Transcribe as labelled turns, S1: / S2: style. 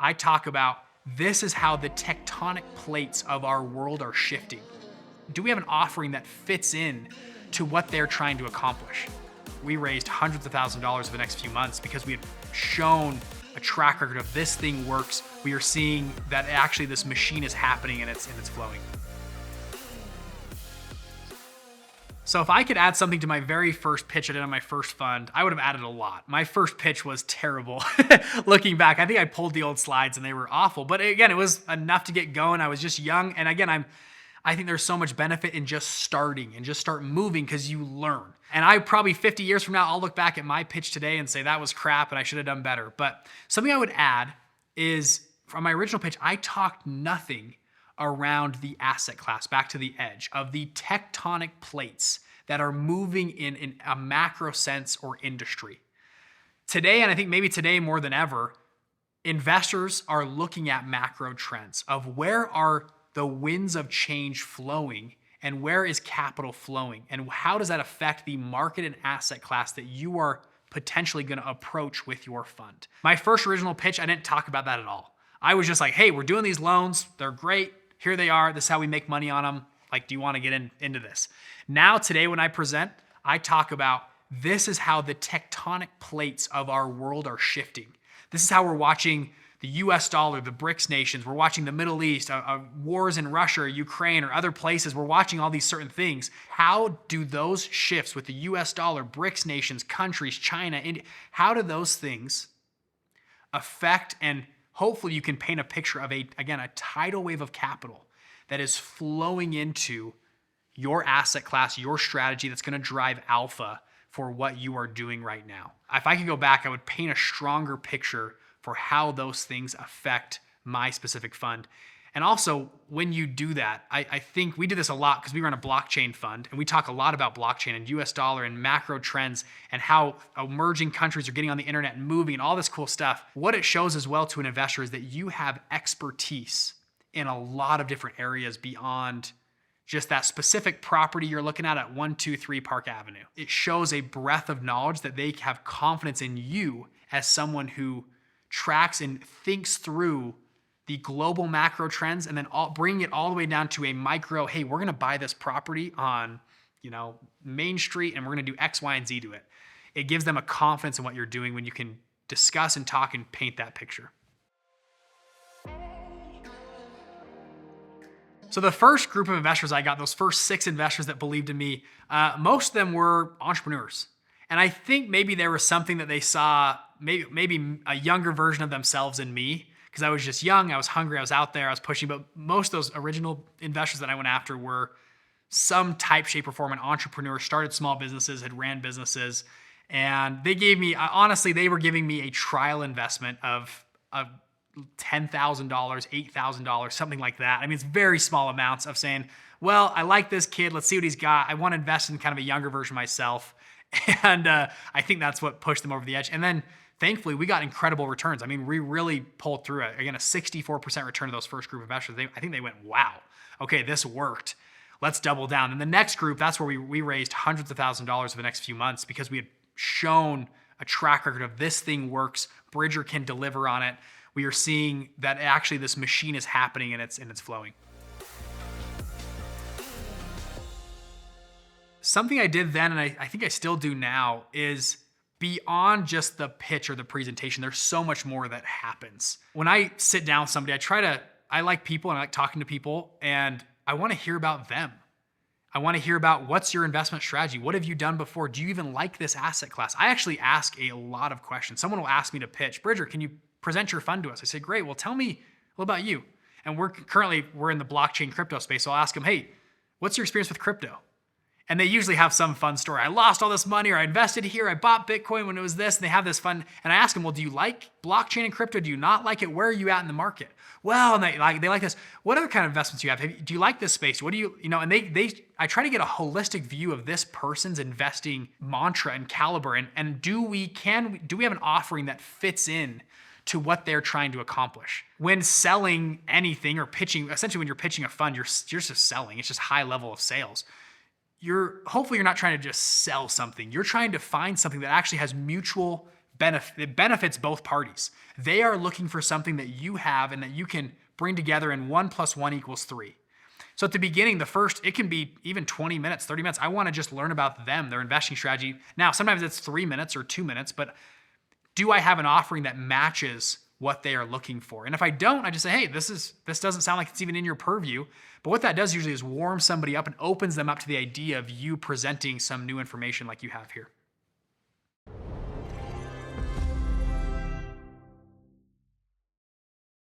S1: I talk about this is how the tectonic plates of our world are shifting. Do we have an offering that fits in to what they're trying to accomplish? We raised hundreds of thousands of dollars over the next few months because we had shown a track record of this thing works. We are seeing that actually this machine is happening and it's flowing. So if I could add something to my very first pitch I did on my first fund, I would have added a lot. My first pitch was terrible. Looking back, I think I pulled the old slides and they were awful. But again, it was enough to get going. I was just young. And again, I think there's so much benefit in just starting and just start moving because you learn. And I probably 50 years from now, I'll look back at my pitch today and say that was crap and I should have done better. But something I would add is from my original pitch, I talked nothing around the asset class, back to the edge of the tectonic plates that are moving in a macro sense or industry. Today, and I think maybe today more than ever, investors are looking at macro trends of where are the winds of change flowing and where is capital flowing and how does that affect the market and asset class that you are potentially going to approach with your fund. My first original pitch, I didn't talk about that at all. I was just like, hey, we're doing these loans. They're great. Here they are. This is how we make money on them. Like, do you want to get into this? Now, today, when I present, I talk about this is how the tectonic plates of our world are shifting. This is how we're watching the US dollar, the BRICS nations. We're watching the Middle East, wars in Russia, or Ukraine, or other places. We're watching all these certain things. How do those shifts with the US dollar, BRICS nations, countries, China, India, how do those things affect and hopefully you can paint a picture of a tidal wave of capital that is flowing into your asset class, your strategy that's going to drive alpha for what you are doing right now. If I could go back, I would paint a stronger picture for how those things affect my specific fund. And also, when you do that, I think we do this a lot because we run a blockchain fund and we talk a lot about blockchain and US dollar and macro trends and how emerging countries are getting on the internet and moving and all this cool stuff. What it shows as well to an investor is that you have expertise in a lot of different areas beyond just that specific property you're looking at 123 Park Avenue. It shows a breadth of knowledge that they have confidence in you as someone who tracks and thinks through the global macro trends and then bringing it all the way down to a micro, hey, we're going to buy this property on, Main Street and we're going to do X, Y, and Z to it. It gives them a confidence in what you're doing when you can discuss and talk and paint that picture. So the first group of investors I got, those first 6 investors that believed in me, most of them were entrepreneurs. And I think maybe there was something that they saw, maybe a younger version of themselves in me, because I was just young, I was hungry, I was out there, I was pushing. But most of those original investors that I went after were some type, shape, or form an entrepreneur, started small businesses, had ran businesses. And they gave me, honestly, they were giving me a trial investment of $10,000, $8,000, something like that. I mean, it's very small amounts of saying, well, I like this kid. Let's see what he's got. I want to invest in kind of a younger version of myself. And I think that's what pushed them over the edge. And then thankfully, we got incredible returns. I mean, we really pulled through it. Again, a 64% return to those first group of investors. I think they went, wow, okay, this worked. Let's double down. And the next group, that's where we raised hundreds of thousands of dollars over the next few months because we had shown a track record of this thing works. Bridger can deliver on it. We are seeing that actually this machine is happening and it's flowing. Something I did then, and I think I still do now, is beyond just the pitch or the presentation, there's so much more that happens. When I sit down with somebody, I like people and I like talking to people and I want to hear about them. I want to hear about what's your investment strategy? What have you done before? Do you even like this asset class? I actually ask a lot of questions. Someone will ask me to pitch, Bridger, can you present your fund to us? I say, great, well, tell me a little about you. And we're in the blockchain crypto space. So I'll ask them, hey, what's your experience with crypto? And they usually have some fun story. I lost all this money, or I invested here, I bought Bitcoin when it was this, and they have this fun. And I ask them, well, do you like blockchain and crypto? Do you not like it? Where are you at in the market? Well, and they like this. What other kind of investments do you have? Do you like this space? What do you, and I try to get a holistic view of this person's investing mantra and caliber. And do we have an offering that fits in to what they're trying to accomplish? When selling anything or pitching, essentially when you're pitching a fund, you're just selling. It's just high level of sales. Hopefully you're not trying to just sell something. You're trying to find something that actually has mutual it benefits both parties. They are looking for something that you have and that you can bring together, and 1 + 1 = 3. So at the beginning, it can be even 20 minutes, 30 minutes. I want to just learn about them, their investing strategy. Now, sometimes it's 3 minutes or 2 minutes, but do I have an offering that matches what they are looking for? And if I don't, I just say, hey, this doesn't sound like it's even in your purview. But what that does usually is warm somebody up and opens them up to the idea of you presenting some new information like you have here.